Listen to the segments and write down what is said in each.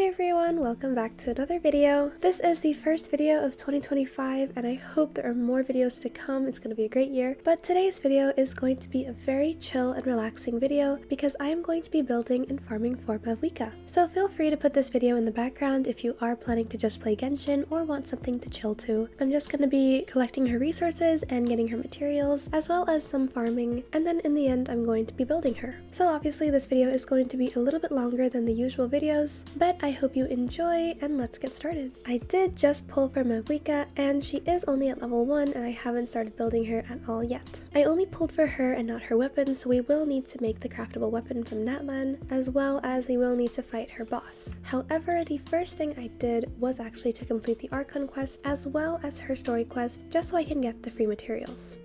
everyone, welcome back to another video. This is the first video of 2025 and I hope there are more videos to come. It's going to be a great year. But today's video is going to be a very chill and relaxing video because I am going to be building and farming for Mavuika. So feel free to put this video in the background if you are planning to just play Genshin or want something to chill to. I'm just going to be collecting her resources and getting her materials as well as some farming, and then in the end I'm going to be building her. So obviously this video is going to be a little bit longer than the usual videos, but I hope you enjoy and let's get started. I did just pull for Mavuika and she is only at level 1 and I haven't started building her at all yet. I only pulled for her and not her weapon, so we will need to make the craftable weapon from Natlan as well as we will need to fight her boss. However, the first thing I did was actually to complete the Archon quest as well as her story quest just so I can get the free materials.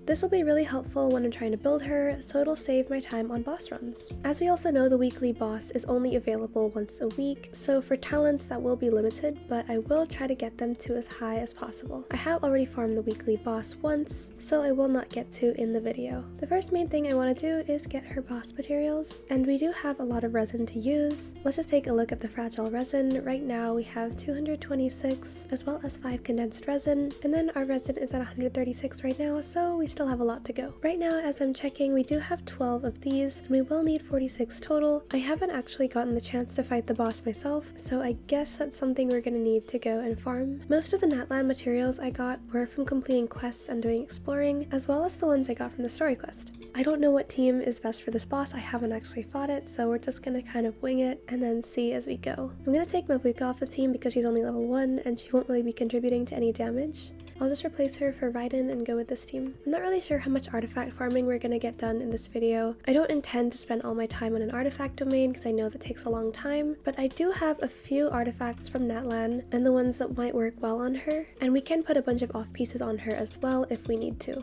This will be really helpful when I'm trying to build her, so it'll save my time on boss runs. As we also know, the weekly boss is only available once a week, so for talents that will be limited, but I will try to get them to as high as possible. I have already farmed the weekly boss once, so I will not get to in the video. The first main thing I want to do is get her boss materials, and we do have a lot of resin to use. Let's just take a look at the fragile resin. Right now we have 226 as well as 5 condensed resin, and then our resin is at 136 right now, so we still have a lot to go. Right now, as I'm checking, we do have 12 of these, and we will need 46 total. I haven't actually gotten the chance to fight the boss myself, so I guess that's something we're gonna need to go and farm. Most of the Natlan materials I got were from completing quests and doing exploring, as well as the ones I got from the story quest. I don't know what team is best for this boss. I haven't actually fought it, so we're just gonna kind of wing it and then see as we go. I'm gonna take Mavuika off the team because she's only level 1 and she won't really be contributing to any damage. I'll just replace her for Raiden and go with this team. I'm not really sure how much artifact farming we're gonna get done in this video. I don't intend to spend all my time on an artifact domain because I know that takes a long time, but I do have a few artifacts from Natlan and the ones that might work well on her, and we can put a bunch of off pieces on her as well if we need to.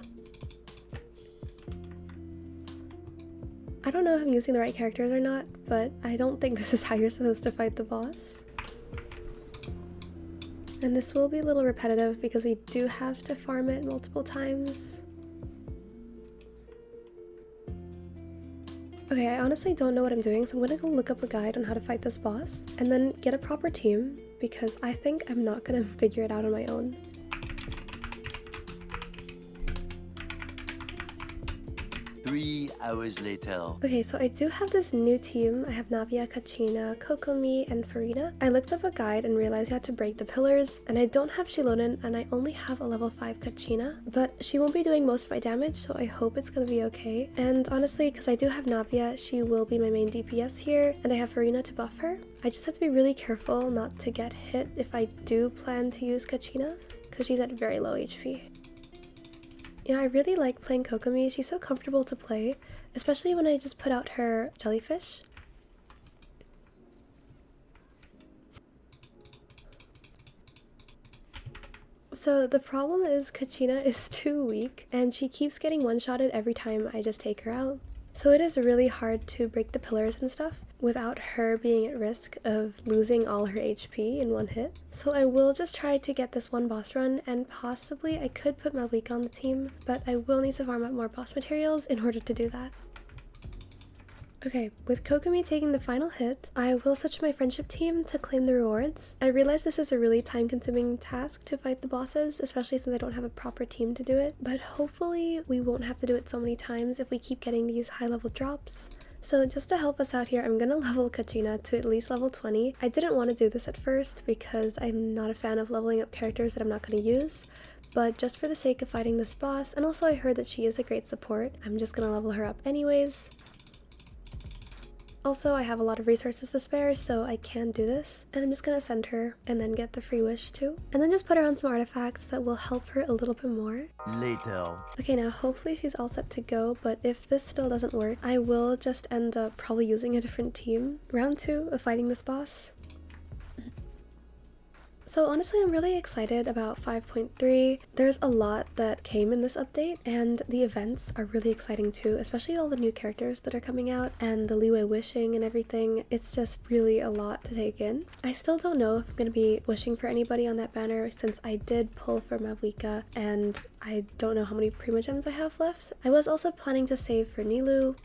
I don't know if I'm using the right characters or not, but I don't think this is how you're supposed to fight the boss. And this will be a little repetitive because we do have to farm it multiple times. Okay, I honestly don't know what I'm doing, so I'm gonna go look up a guide on how to fight this boss and then get a proper team because I think I'm not gonna figure it out on my own. 3 hours later. Okay, so I do have this new team. I have Navia, Kachina, Kokomi, and Farina. I looked up a guide and realized you had to break the pillars, and I don't have Shilonen and I only have a level 5 Kachina, but she won't be doing most of my damage, so I hope it's gonna be okay. And honestly, because I do have Navia, she will be my main DPS here, and I have Farina to buff her. I just have to be really careful not to get hit if I do plan to use Kachina, because she's at very low HP. Yeah, I really like playing Kokomi. She's so comfortable to play, especially when I just put out her jellyfish. So the problem is Kachina is too weak and she keeps getting one-shotted every time I just take her out. So it is really hard to break the pillars and stuff without her being at risk of losing all her HP in one hit. So I will just try to get this one boss run, and possibly I could put Mavuika on the team, but I will need to farm up more boss materials in order to do that. Okay, with Kokomi taking the final hit, I will switch to my friendship team to claim the rewards. I realize this is a really time-consuming task to fight the bosses, especially since I don't have a proper team to do it, but hopefully we won't have to do it so many times if we keep getting these high-level drops. So just to help us out here, I'm gonna level Kachina to at least level 20. I didn't want to do this at first because I'm not a fan of leveling up characters that I'm not gonna use, but just for the sake of fighting this boss, and also I heard that she is a great support, I'm just gonna level her up anyways. Also, I have a lot of resources to spare, so I can do this, and I'm just gonna send her and then get the free wish too, and then just put her on some artifacts that will help her a little bit more. Later. Okay, now hopefully she's all set to go, but if this still doesn't work, I will just end up probably using a different team. Round 2 of fighting this boss. So honestly, I'm really excited about 5.3. There's a lot that came in this update, and the events are really exciting too, especially all the new characters that are coming out and the leeway wishing and everything. It's just really a lot to take in. I still don't know if I'm going to be wishing for anybody on that banner since I did pull for Mavuika and I don't know how many Primogems I have left. I was also planning to save for Nilou,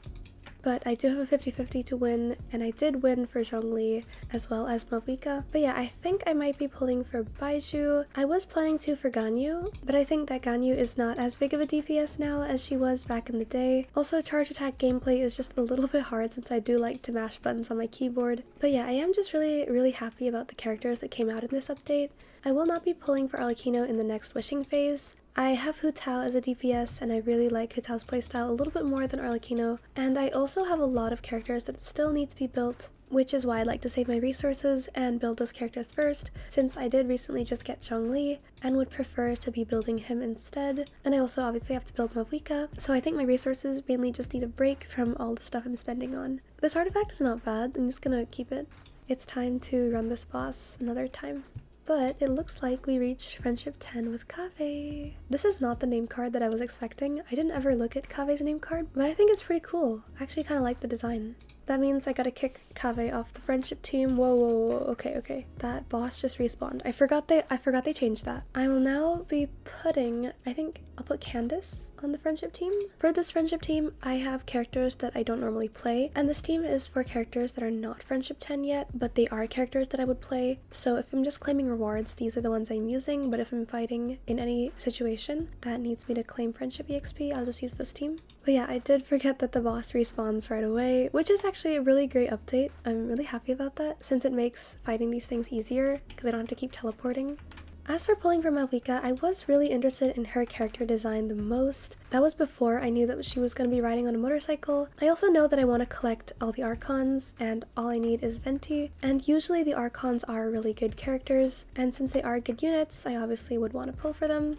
but I do have a 50-50 to win, and I did win for Zhongli as well as Mavuika. But yeah, I think I might be pulling for Baizhu. I was planning to for Ganyu, but I think that Ganyu is not as big of a DPS now as she was back in the day. Also, charge attack gameplay is just a little bit hard since I do like to mash buttons on my keyboard. But yeah, I am just really happy about the characters that came out in this update. I will not be pulling for Arlecchino in the next wishing phase. I have Hu Tao as a DPS, and I really like Hu Tao's playstyle a little bit more than Arlecchino, and I also have a lot of characters that still need to be built, which is why I like to save my resources and build those characters first, since I did recently just get Zhongli and would prefer to be building him instead. And I also obviously have to build Mavuika, so I think my resources mainly just need a break from all the stuff I'm spending on. This artifact is not bad, I'm just gonna keep it. It's time to run this boss another time. But it looks like we reached Friendship 10 with Kaveh. This is not the name card that I was expecting. I didn't ever look at Kaveh's name card, but I think it's pretty cool. I actually kind of like the design. That means I gotta kick Kaveh off the friendship team. Whoa. Okay. That boss just respawned. I forgot they changed that. I will now be putting, I think I'll put Candace on the friendship team. For this friendship team, I have characters that I don't normally play, and this team is for characters that are not friendship 10 yet, but they are characters that I would play. So if I'm just claiming rewards, these are the ones I'm using, but if I'm fighting in any situation that needs me to claim friendship EXP, I'll just use this team. But yeah, I did forget that the boss respawns right away, which is actually a really great update. I'm really happy about that, since it makes fighting these things easier, because I don't have to keep teleporting. As for pulling for Mavuika, I was really interested in her character design the most. That was before I knew that she was going to be riding on a motorcycle. I also know that I want to collect all the archons, and all I need is venti, and usually the archons are really good characters, and since they are good units, I obviously would want to pull for them.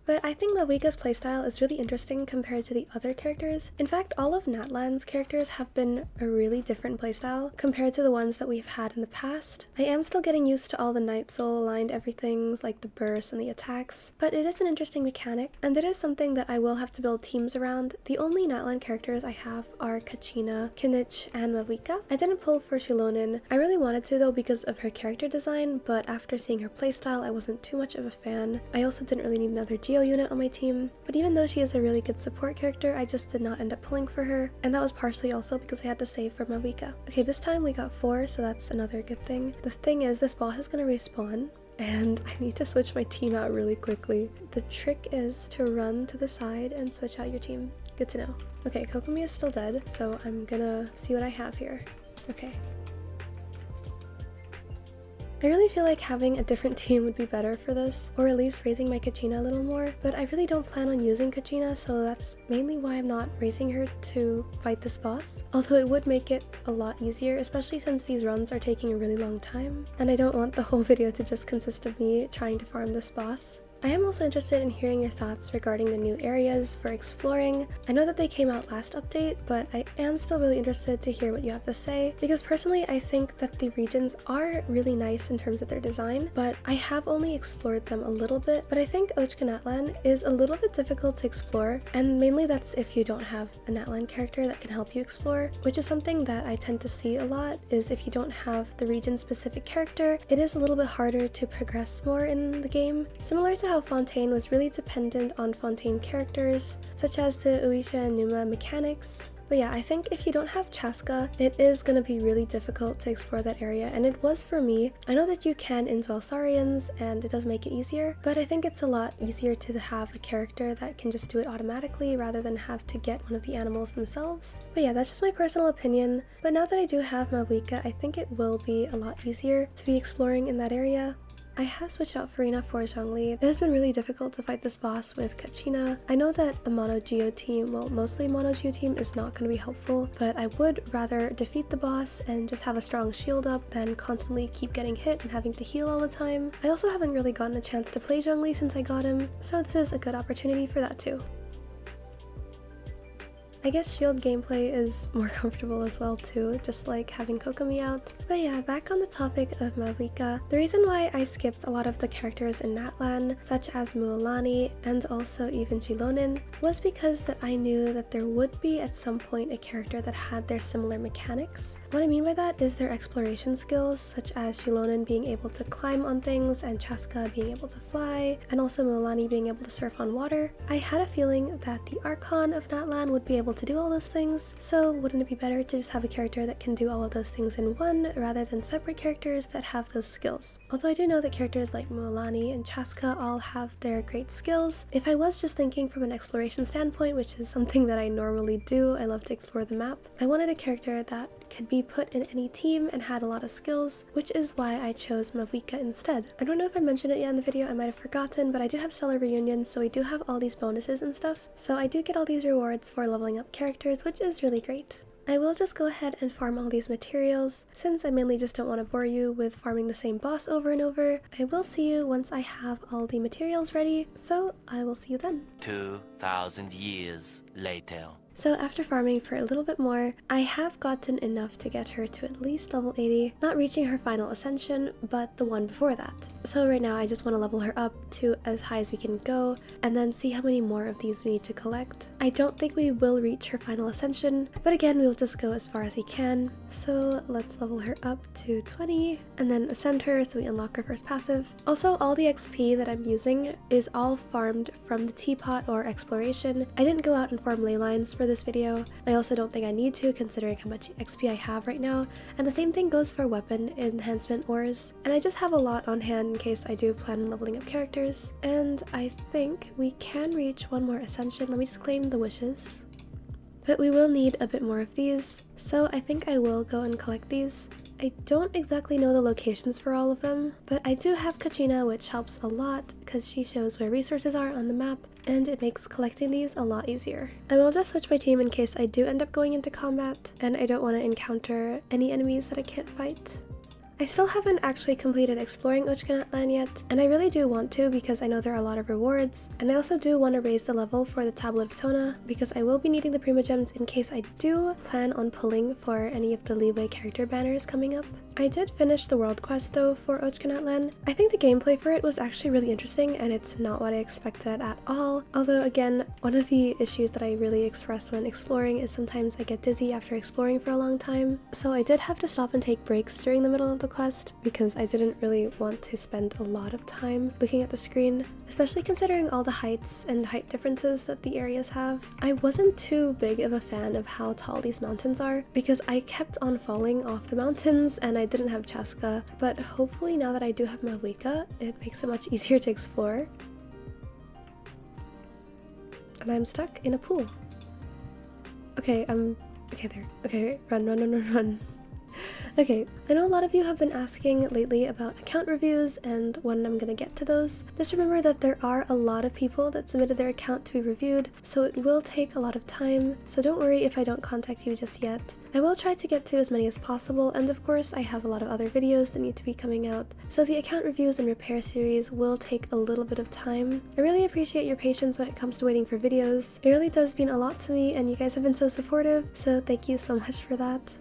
But I think Mavuika's playstyle is really interesting compared to the other characters. In fact, all of Natlan's characters have been a really different playstyle compared to the ones that we've had in the past. I am still getting used to all the Night Soul aligned everythings, like the bursts and the attacks, but it is an interesting mechanic, and it is something that I will have to build teams around. The only Natlan characters I have are Kachina, Kinich, and Mavuika. I didn't pull for Shilonin. I really wanted to though because of her character design, but after seeing her playstyle, I wasn't too much of a fan. I also didn't really need another Geo unit on my team, but even though she is a really good support character, I just did not end up pulling for her, and that was partially also because I had to save for Mavuika. Okay, this time we got 4, so that's another good thing. The thing is, this boss is gonna respawn, and I need to switch my team out really quickly. The trick is to run to the side and switch out your team. Good to know. Okay, Kokomi is still dead, so I'm gonna see what I have here. Okay. I really feel like having a different team would be better for this, or at least raising my Kachina a little more, but I really don't plan on using Kachina, so that's mainly why I'm not raising her to fight this boss. Although it would make it a lot easier, especially since these runs are taking a really long time, and I don't want the whole video to just consist of me trying to farm this boss. I am also interested in hearing your thoughts regarding the new areas for exploring. I know that they came out last update, but I am still really interested to hear what you have to say, because personally I think that the regions are really nice in terms of their design, but I have only explored them a little bit. But I think Ochka Natlan is a little bit difficult to explore, and mainly that's if you don't have a Natlan character that can help you explore, which is something that I tend to see a lot, is if you don't have the region specific character, it is a little bit harder to progress more in the game. Similar to how Fontaine was really dependent on Fontaine characters, such as the Uisha and Numa mechanics. But yeah, I think if you don't have Chaska, it is going to be really difficult to explore that area, and it was for me. I know that you can indwell Saurians, and it does make it easier, but I think it's a lot easier to have a character that can just do it automatically rather than have to get one of the animals themselves. But yeah, that's just my personal opinion. But now that I do have Mavuika, I think it will be a lot easier to be exploring in that area. I have switched out Farina for Zhongli. It has been really difficult to fight this boss with Kachina. I know that a mono geo team, well, mostly mono geo team, is not going to be helpful, but I would rather defeat the boss and just have a strong shield up than constantly keep getting hit and having to heal all the time. I also haven't really gotten a chance to play Zhongli since I got him, so this is a good opportunity for that too. I guess shield gameplay is more comfortable as well too, just like having Kokomi out. But yeah, back on the topic of Mavuika, the reason why I skipped a lot of the characters in Natlan, such as Mualani and also even Shilonin, was because that I knew that there would be at some point a character that had their similar mechanics. What I mean by that is their exploration skills, such as Shilonin being able to climb on things and Chaska being able to fly, and also Mualani being able to surf on water. I had a feeling that the Archon of Natlan would be able able to do all those things, so wouldn't it be better to just have a character that can do all of those things in one rather than separate characters that have those skills? Although I do know that characters like Mualani and Chaska all have their great skills, if I was just thinking from an exploration standpoint, which is something that I normally do, I love to explore the map, I wanted a character that could be put in any team and had a lot of skills, which is why I chose Mavuika instead. I don't know if I mentioned it yet in the video, I might have forgotten, but I do have stellar reunions, so we do have all these bonuses and stuff. So I do get all these rewards for leveling up characters, which is really great. I will just go ahead and farm all these materials, since I mainly just don't want to bore you with farming the same boss over and over. I will see you once I have all the materials ready, so I will see you then. 2,000 years later. So after farming for a little bit more, I have gotten enough to get her to at least level 80, not reaching her final ascension, but the one before that. So right now I just want to level her up to as high as we can go, and then see how many more of these we need to collect. I don't think we will reach her final ascension, but again, we'll just go as far as we can. So let's level her up to 20, and then ascend her so we unlock her first passive. Also, all the XP that I'm using is all farmed from the teapot or exploration. I didn't go out and farm ley lines for this video. I also don't think I need to, considering how much XP I have right now, and the same thing goes for weapon enhancement ores, and I just have a lot on hand in case I do plan on leveling up characters. And I think we can reach one more ascension. Let me just claim the wishes. But we will need a bit more of these, so I think I will go and collect these. I don't exactly know the locations for all of them, but I do have Kachina, which helps a lot because she shows where resources are on the map, and it makes collecting these a lot easier. I will just switch my team in case I do end up going into combat, and I don't want to encounter any enemies that I can't fight. I still haven't actually completed exploring Ochkanatlan yet, and I really do want to because I know there are a lot of rewards, and I also do want to raise the level for the Tablet of Tona because I will be needing the Prima Gems in case I do plan on pulling for any of the Leeway character banners coming up. I did finish the world quest though for Ochkanatlan. I think the gameplay for it was actually really interesting, and it's not what I expected at all. Although again, one of the issues that I really express when exploring is sometimes I get dizzy after exploring for a long time. So I did have to stop and take breaks during the middle of the quest because I didn't really want to spend a lot of time looking at the screen, especially considering all the heights and height differences that the areas have. I wasn't too big of a fan of how tall these mountains are because I kept on falling off the mountains and I didn't have Chaska, but hopefully now that I do have Mavuika, it makes it much easier to explore. And I'm stuck in a pool. Okay, okay there. Okay, run. Okay, I know a lot of you have been asking lately about account reviews and when I'm gonna get to those. Just remember that there are a lot of people that submitted their account to be reviewed, so it will take a lot of time, so don't worry if I don't contact you just yet. I will try to get to as many as possible, and of course I have a lot of other videos that need to be coming out, so the account reviews and repair series will take a little bit of time. I really appreciate your patience when it comes to waiting for videos. It really does mean a lot to me, and you guys have been so supportive, so thank you so much for that.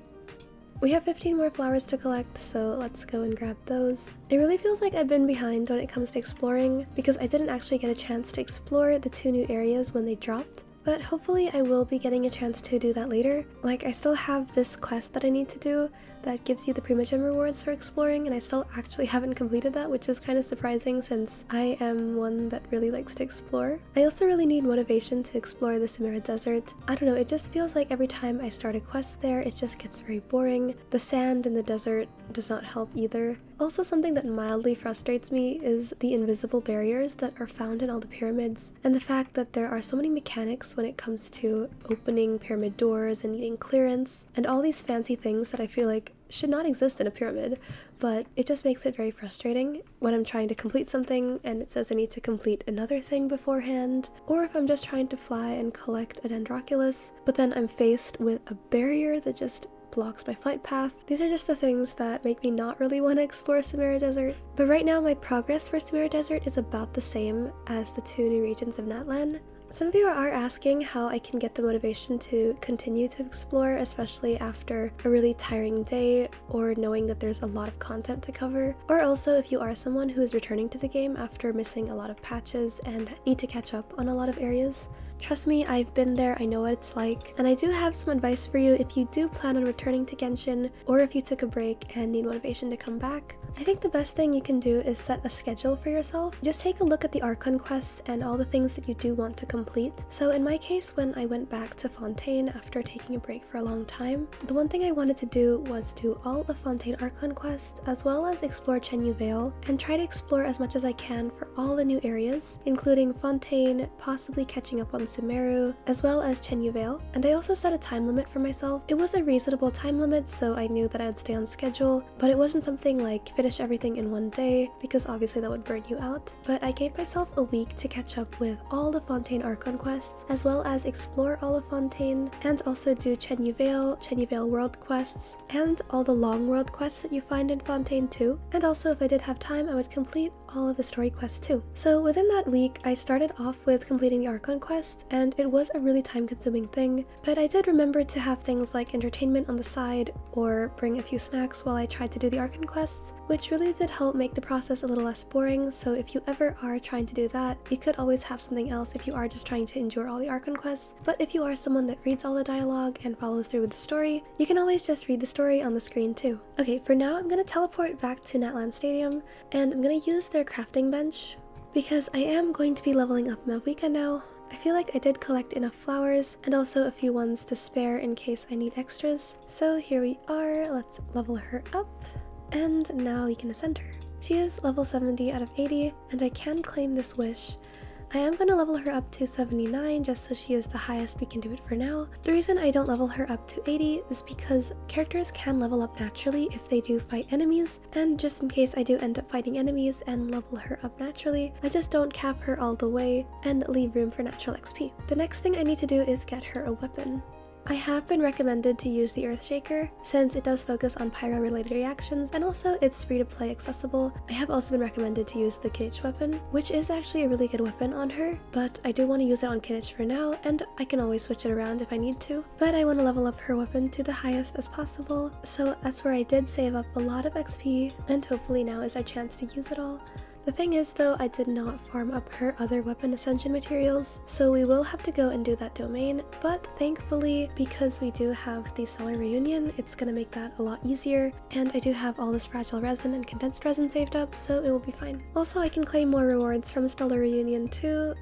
We have 15 more flowers to collect, so let's go and grab those. It really feels like I've been behind when it comes to exploring because I didn't actually get a chance to explore the 2 new areas when they dropped. But hopefully I will be getting a chance to do that later. Like, I still have this quest that I need to do that gives you the Prima Gem rewards for exploring, and I still actually haven't completed that, which is kind of surprising since I am one that really likes to explore. I also really need motivation to explore the Samara Desert. I don't know, it just feels like every time I start a quest there, it just gets very boring. The sand in the desert does not help either. Also, something that mildly frustrates me is the invisible barriers that are found in all the pyramids, and the fact that there are so many mechanics when it comes to opening pyramid doors and needing clearance, and all these fancy things that I feel like should not exist in a pyramid, but it just makes it very frustrating when I'm trying to complete something and it says I need to complete another thing beforehand, or if I'm just trying to fly and collect a Dendroculus, but then I'm faced with a barrier that just blocks my flight path. These are just the things that make me not really want to explore Samara Desert. But right now my progress for Samara Desert is about the same as the 2 new regions of Natlan. Some of you are asking how I can get the motivation to continue to explore, especially after a really tiring day or knowing that there's a lot of content to cover, or also if you are someone who is returning to the game after missing a lot of patches and need to catch up on a lot of areas. Trust me, I've been there, I know what it's like. And I do have some advice for you if you do plan on returning to Genshin, or if you took a break and need motivation to come back. I think the best thing you can do is set a schedule for yourself. Just take a look at the archon quests and all the things that you do want to complete. So in my case, when I went back to Fontaine after taking a break for a long time, the one thing I wanted to do was do all of Fontaine archon quests, as well as explore Chenyu Vale, and try to explore as much as I can for all the new areas, including Fontaine, possibly catching up on Sumeru, as well as Chenyu Vale. And I also set a time limit for myself. It was a reasonable time limit, so I knew that I would stay on schedule, but it wasn't something like finish everything in one day, because obviously that would burn you out. But I gave myself a week to catch up with all the Fontaine archon quests, as well as explore all of Fontaine, and also do Chenyu Vale world quests, and all the long world quests that you find in Fontaine too. And also, if I did have time, I would complete all of the story quests too. So within that week, I started off with completing the archon quests, and it was a really time-consuming thing, but I did remember to have things like entertainment on the side, or bring a few snacks while I tried to do the archon quests, which really did help make the process a little less boring. So if you ever are trying to do that, you could always have something else if you are just trying to endure all the archon quests. But if you are someone that reads all the dialogue and follows through with the story, you can always just read the story on the screen too. Okay, for now I'm going to teleport back to Natlan Stadium, and I'm going to use their crafting bench, because I am going to be leveling up Mavuika now. I feel like I did collect enough flowers, and also a few ones to spare in case I need extras. So here we are, let's level her up. And now we can ascend her. She is level 70 out of 80, and I can claim this wish. I am going to level her up to 79 just so she is the highest we can do it for now. The reason I don't level her up to 80 is because characters can level up naturally if they do fight enemies, and just in case I do end up fighting enemies and level her up naturally, I just don't cap her all the way and leave room for natural XP. The next thing I need to do is get her a weapon. I have been recommended to use the Earthshaker since it does focus on pyro related reactions, and also it's free to play accessible. I have also been recommended to use the Kinich weapon, which is actually a really good weapon on her, but I do want to use it on Kinich for now, and I can always switch it around if I need to. But I want to level up her weapon to the highest as possible, so that's where I did save up a lot of XP, and hopefully now is our chance to use it all. The thing is though, I did not farm up her other weapon ascension materials, so we will have to go and do that domain, but thankfully, because we do have the Stellar Reunion, it's gonna make that a lot easier, and I do have all this fragile resin and condensed resin saved up, so it will be fine. Also, I can claim more rewards from Stellar Reunion too.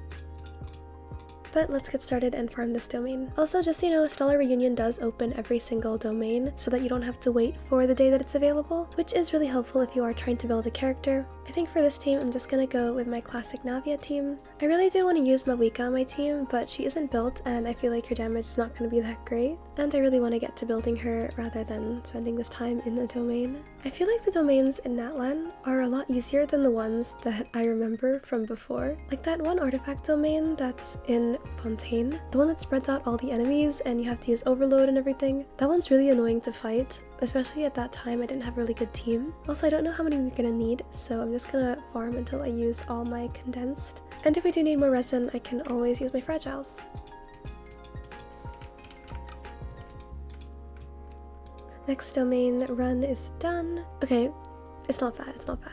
But let's get started and farm this domain. Also, just so you know, Stellar Reunion does open every single domain so that you don't have to wait for the day that it's available, which is really helpful if you are trying to build a character. I think for this team, I'm just gonna go with my classic Navia team. I really do want to use Mavuika on my team, but she isn't built and I feel like her damage is not going to be that great. And I really want to get to building her rather than spending this time in a domain. I feel like the domains in Natlan are a lot easier than the ones that I remember from before. Like that one artifact domain that's in Fontaine, the one that spreads out all the enemies and you have to use overload and everything. That one's really annoying to fight. Especially at that time, I didn't have a really good team. Also, I don't know how many we're gonna need, so I'm just gonna farm until I use all my condensed. And if we do need more resin, I can always use my fragiles. Next domain run is done. Okay, it's not bad, it's not bad.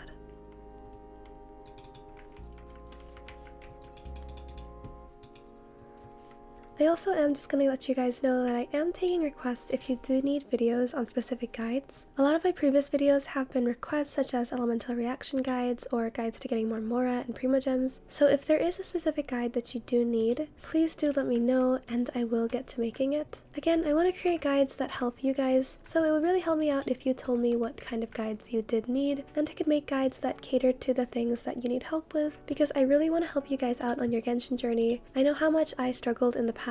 I also am just going to let you guys know that I am taking requests if you do need videos on specific guides. A lot of my previous videos have been requests such as elemental reaction guides or guides to getting more mora and primogems. So if there is a specific guide that you do need, please do let me know and I will get to making it. Again, I want to create guides that help you guys, so it would really help me out if you told me what kind of guides you did need, and I could make guides that cater to the things that you need help with, because I really want to help you guys out on your Genshin journey. I know how much I struggled in the past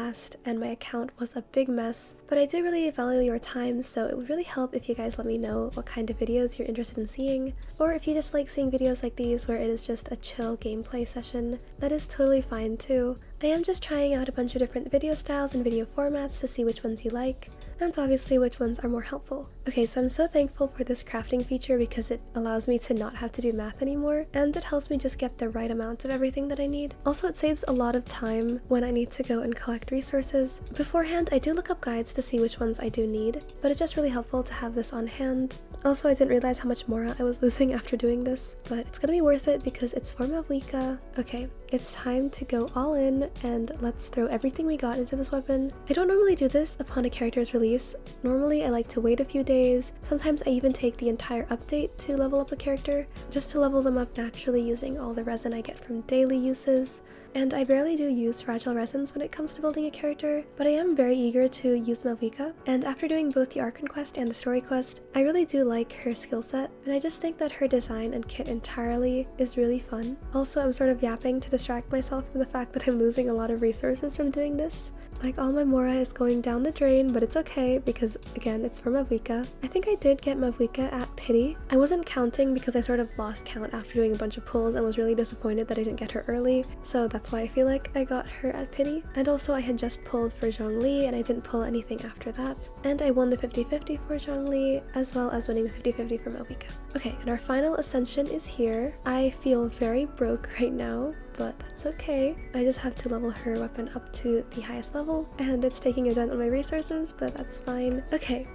and my account was a big mess, but I do really value your time, so it would really help if you guys let me know what kind of videos you're interested in seeing, or if you just like seeing videos like these where it is just a chill gameplay session, that is totally fine too. I am just trying out a bunch of different video styles and video formats to see which ones you like, and obviously which ones are more helpful. Okay, so I'm so thankful for this crafting feature because it allows me to not have to do math anymore, and it helps me just get the right amount of everything that I need. Also, it saves a lot of time when I need to go and collect resources. Beforehand, I do look up guides to see which ones I do need, but it's just really helpful to have this on hand. Also, I didn't realize how much mora I was losing after doing this, but it's gonna be worth it because it's for Mavuika. Okay, it's time to go all in and let's throw everything we got into this weapon. I don't normally do this upon a character's release. Normally I like to wait a few days. Sometimes I even take the entire update to level up a character, just to level them up naturally using all the resin I get from daily uses. And I barely do use fragile resins when it comes to building a character, but I am very eager to use Mavuika, and after doing both the Archon quest and the story quest, I really do like her skill set, and I just think that her design and kit entirely is really fun. Also, I'm sort of yapping to distract myself from the fact that I'm losing a lot of resources from doing this. Like, all my mora is going down the drain, but it's okay because, again, it's for Mavuika. I think I did get Mavuika at pity. I wasn't counting because I sort of lost count after doing a bunch of pulls and was really disappointed that I didn't get her early, so that's why I feel like I got her at pity. And also I had just pulled for Zhongli and I didn't pull anything after that. And I won the 50-50 for Zhongli, as well as winning the 50-50 for Mavuika. Okay, and our final ascension is here. I feel very broke right now, but that's okay. I just have to level her weapon up to the highest level, and it's taking a dent on my resources, but that's fine. Okay,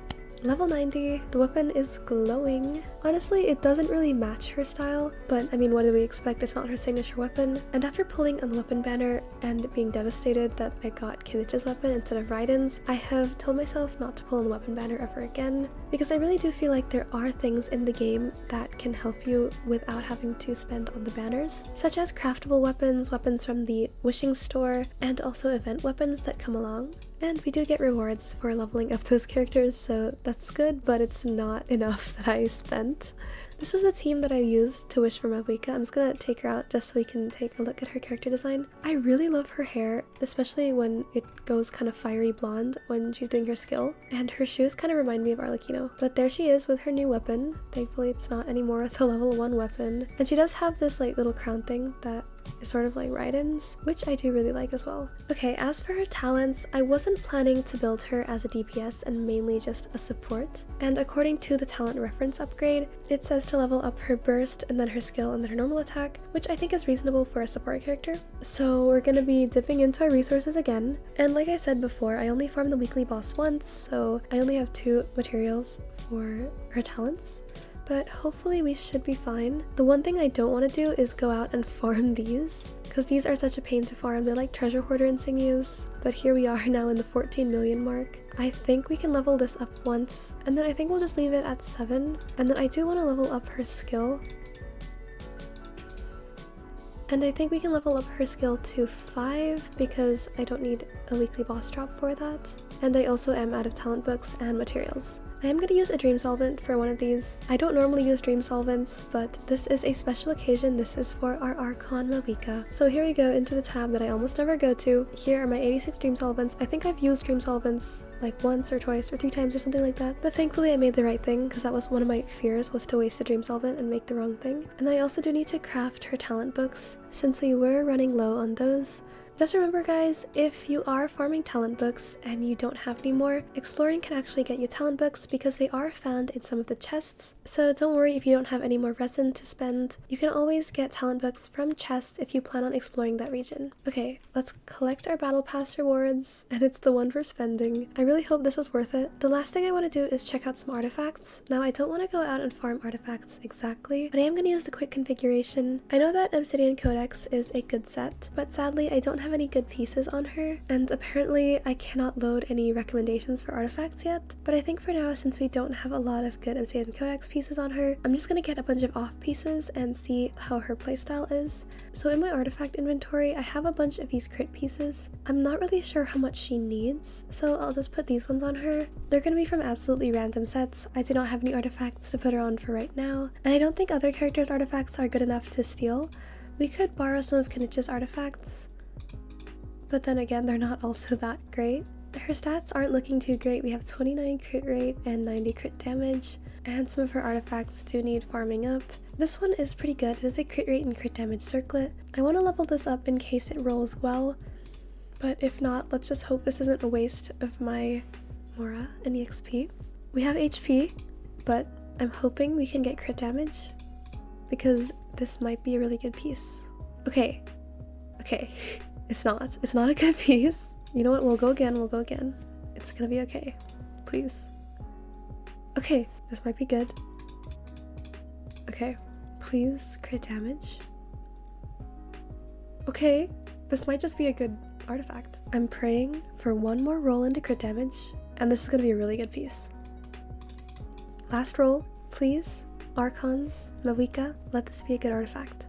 level 90. The weapon is glowing. Honestly, it doesn't really match her style, but I mean, what do we expect? It's not her signature weapon. And after pulling on the weapon banner and being devastated that I got Kinich's weapon instead of Raiden's, I have told myself not to pull on the weapon banner ever again, because I really do feel like there are things in the game that can help you without having to spend on the banners, such as craftable weapons, weapons from the wishing store, and also event weapons that come along. And we do get rewards for leveling up those characters, so that's good, but it's not enough that I spent. This was the team that I used to wish for Mavuika. I'm just gonna take her out just so we can take a look at her character design. I really love her hair, especially when it goes kind of fiery blonde when she's doing her skill. And her shoes kind of remind me of Arlecchino. But there she is with her new weapon. Thankfully it's not anymore the level 1 weapon. And she does have this like little crown thing that is sort of like Raiden's, which I do really like as well. Okay, as for her talents, I wasn't planning to build her as a DPS and mainly just a support. And according to the talent reference upgrade, it says to level up her burst and then her skill and then her normal attack, which I think is reasonable for a support character. So we're gonna be dipping into our resources again. And like I said before, I only farmed the weekly boss once, so I only have 2 materials for her talents. But hopefully we should be fine. The one thing I don't want to do is go out and farm these, because these are such a pain to farm. They're like treasure hoarder insignias. But here we are now in the 14 million mark. I think we can level this up once, and then I think we'll just leave it at 7. And then I do want to level up her skill. And I think we can level up her skill to 5 because I don't need a weekly boss drop for that. And I also am out of talent books and materials. I am going to use a dream solvent for one of these. I don't normally use dream solvents, but this is a special occasion. This is for our archon Mavuika. So here we go into the tab that I almost never go to. Here are my 86 dream solvents. I think I've used dream solvents like once or twice or 3 times or something like that. But thankfully I made the right thing, because that was one of my fears, was to waste a dream solvent and make the wrong thing. And then I also do need to craft her talent books, since we were running low on those. Just remember guys, if you are farming talent books and you don't have any more, exploring can actually get you talent books because they are found in some of the chests. So don't worry if you don't have any more resin to spend. You can always get talent books from chests if you plan on exploring that region. Okay, let's collect our battle pass rewards, and it's the one for spending. I really hope this was worth it. The last thing I want to do is check out some artifacts. Now I don't want to go out and farm artifacts exactly, but I am going to use the quick configuration. I know that Obsidian Codex is a good set, but sadly I don't have any good pieces on her, and apparently I cannot load any recommendations for artifacts yet. But I think for now, since we don't have a lot of good Obsidian Codex pieces on her, I'm just gonna get a bunch of off pieces and see how her playstyle is. So in my artifact inventory, I have a bunch of these crit pieces. I'm not really sure how much she needs, so I'll just put these ones on her. They're gonna be from absolutely random sets. I do not have any artifacts to put her on for right now, and I don't think other characters' artifacts are good enough to steal. We could borrow some of Kinich's artifacts, but then again, they're not also that great. Her stats aren't looking too great. We have 29 crit rate and 90 crit damage, and some of her artifacts do need farming up. This one is pretty good. It is a crit rate and crit damage circlet. I want to level this up in case it rolls well, but if not, let's just hope this isn't a waste of my mora and EXP. We have HP, but I'm hoping we can get crit damage, because this might be a really good piece. Okay. It's not a good piece. You know what, we'll go again. It's gonna be okay. Please. Okay, this might be good. Okay, please crit damage. Okay, this might just be a good artifact. I'm praying for one more roll into crit damage, and this is gonna be a really good piece. Last roll, please. Archons, Mavuika, let this be a good artifact.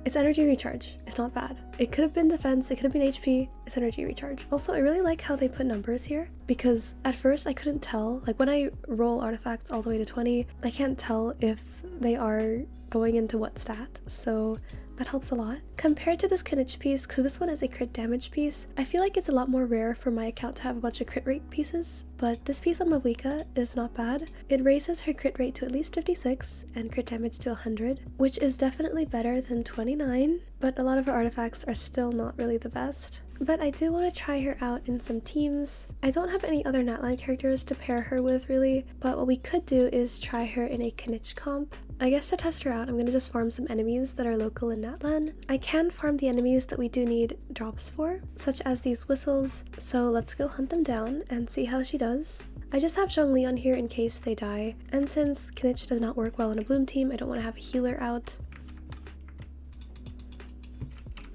It's energy recharge. It's not bad. It could have been defense, it could have been HP, it's energy recharge. Also, I really like how they put numbers here, because at first I couldn't tell, like when I roll artifacts all the way to 20, I can't tell if they are going into what stat, so that helps a lot. Compared to this Kinich piece, because this one is a crit damage piece, I feel like it's a lot more rare for my account to have a bunch of crit rate pieces, but this piece on Mavuika is not bad. It raises her crit rate to at least 56 and crit damage to 100, which is definitely better than 29, but a lot of her artifacts are still not really the best. But I do want to try her out in some teams. I don't have any other Natlan characters to pair her with really, but what we could do is try her in a Kinich comp. I guess to test her out, I'm going to just farm some enemies that are local in Natlan. I can farm the enemies that we do need drops for, such as these whistles, so let's go hunt them down and see how she does. I just have Zhongli on here in case they die, and since Kinich does not work well in a Bloom team, I don't want to have a healer out.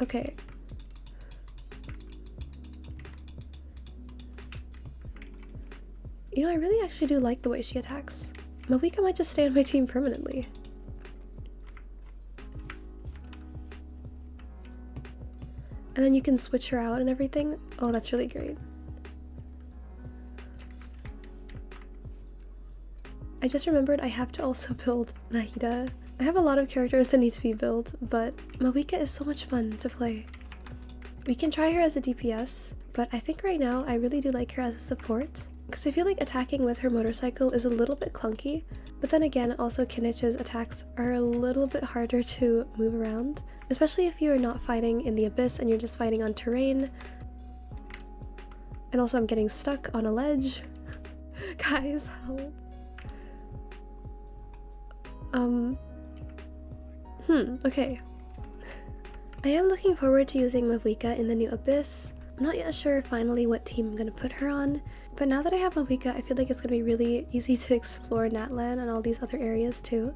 Okay. You know, I really actually do like the way she attacks. Mavuika might just stay on my team permanently. And then you can switch her out and everything. Oh, that's really great. I just remembered I have to also build Nahida. I have a lot of characters that need to be built, but Mavuika is so much fun to play. We can try her as a DPS, but I think right now I really do like her as a support, because I feel like attacking with her motorcycle is a little bit clunky, but then again, also Kinich's attacks are a little bit harder to move around, especially if you are not fighting in the abyss and you're just fighting on terrain. And also I'm getting stuck on a ledge. Guys, help. Okay. I am looking forward to using Mavuika in the new abyss. I'm not yet sure finally what team I'm gonna put her on, but now that I have Mavuika, I feel like it's gonna be really easy to explore Natlan and all these other areas too.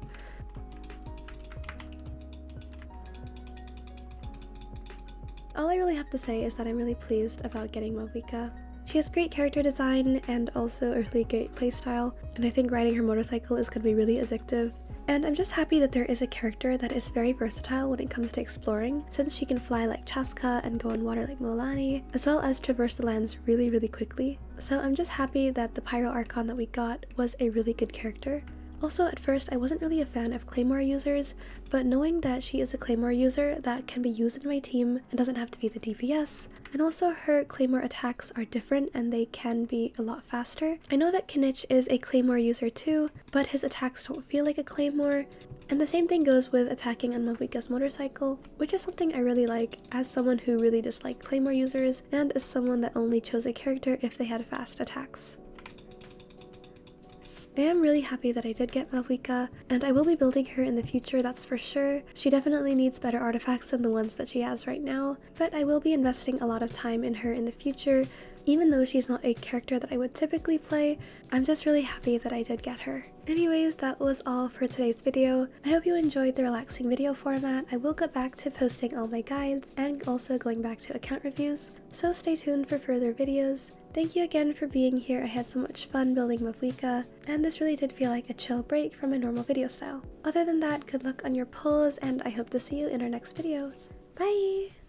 All I really have to say is that I'm really pleased about getting Mavuika. She has great character design and also a really great playstyle, and I think riding her motorcycle is gonna be really addictive. And I'm just happy that there is a character that is very versatile when it comes to exploring, since she can fly like Chaska and go on water like Mualani, as well as traverse the lands really, really quickly. So I'm just happy that the Pyro Archon that we got was a really good character. Also, at first, I wasn't really a fan of Claymore users, but knowing that she is a Claymore user that can be used in my team and doesn't have to be the DPS, and also her Claymore attacks are different and they can be a lot faster. I know that Kinich is a Claymore user too, but his attacks don't feel like a Claymore, and the same thing goes with attacking on Mavuika's motorcycle, which is something I really like as someone who really disliked Claymore users and as someone that only chose a character if they had fast attacks. I am really happy that I did get Mavuika, and I will be building her in the future, that's for sure. She definitely needs better artifacts than the ones that she has right now, but I will be investing a lot of time in her in the future. Even though she's not a character that I would typically play, I'm just really happy that I did get her. Anyways, that was all for today's video. I hope you enjoyed the relaxing video format. I will get back to posting all my guides and also going back to account reviews, so stay tuned for further videos. Thank you again for being here. I had so much fun building Mavuika, and this really did feel like a chill break from my normal video style. Other than that, good luck on your pulls, and I hope to see you in our next video. Bye!